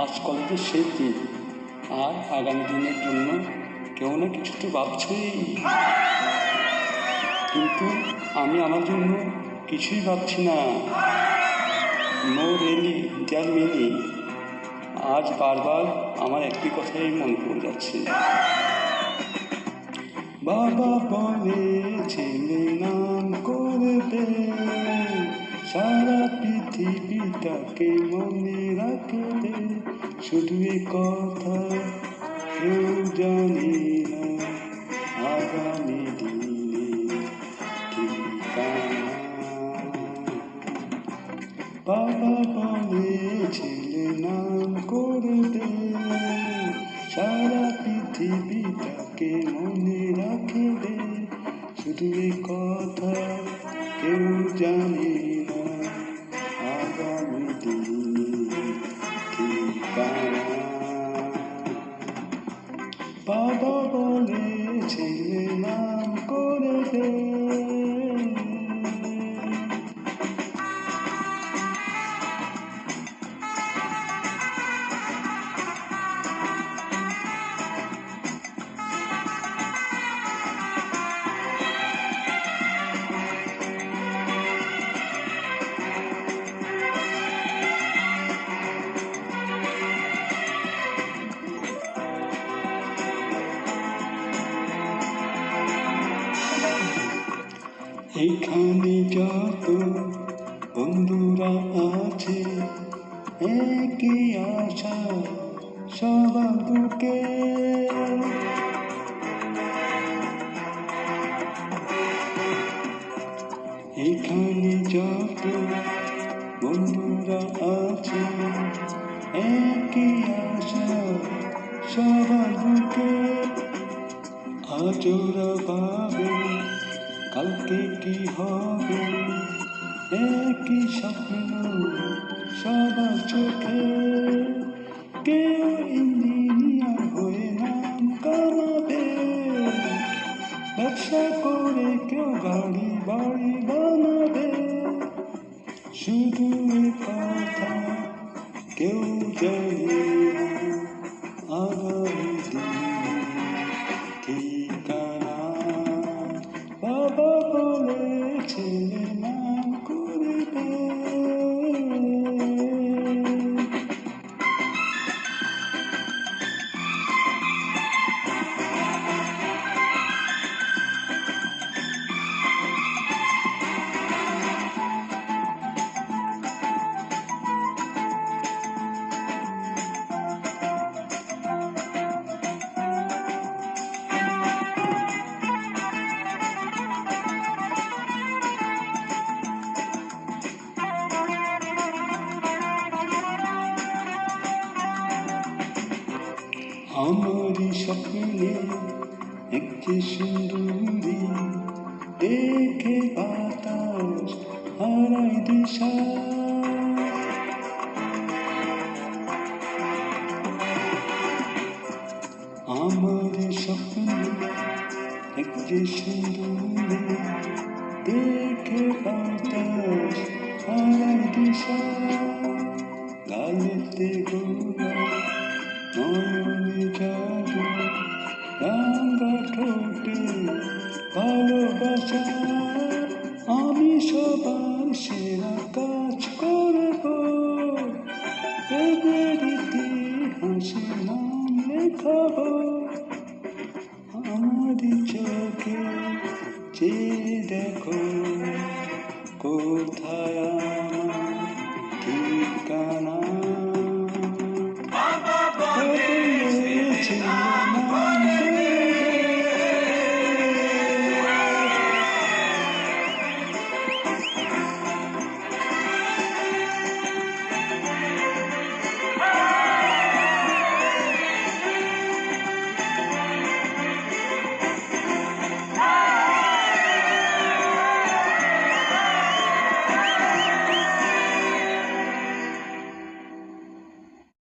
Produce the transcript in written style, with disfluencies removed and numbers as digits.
আজ কলেজের শেষ দিন, আর আগামী দিনের জন্য কেউ না কিছু তো ভাবছেই, কিন্তু আমি আমার জন্য কিছুই ভাবছি না। No really their meaning. আজ বারবার আমার একটি কথাই মনে পড়ে যাচ্ছে। বাবা বলে ছেলে নাম করবে, সারা পৃথিবীটাকে মনে রাখবে, শুধু এ কথা কেউ জানে না আগামী দিনে ঠিকানা। বাবা বলে ছেলে নাম করবে, সারা পৃথিবীটাকে মনে রাখবে, শুধু এই কথা কেউ জানে না আগামী দিনে ঠিকানা। বাবা বলে ছেলে নাম করবে। এইখানে যত বন্ধুরা আছে, একই আশা সবার বুকে। এইখানে যত বন্ধুরা আছে, একই আশা সবার বুকে। আজ ওরা ভাবে কালকে কি হবে, একই স্বপ্ন সবার চোখে। কেউ ইঞ্জিনিয়ার হয়ে নাম কামাবে, ব্যবসা করে কেউ গাড়ি বাড়ি বানাবে, শুধু এ কথা কেউ জানে না আগামী দিনে ঠিকানা। বাবা বলে ছেলে নাম করবে। আমারই স্বপ্নে একটি সুন্দরী, দেখে বাতাস হারাই দিশা। আমারই স্বপ্নে একটি সুন্দরী, দেখে বাতাস হারাই দিশা। গালেতে গোলাপ, নয়নে জাদু, রাঙা ঠোঁটে ভালোবাসা। আমি সবার সেরা কাজ করব, এদের ইতিহাসে নাম লেখাবো। আমারই চোখে চেয়ে দেখো, কোথায় আমার ঠিকানা।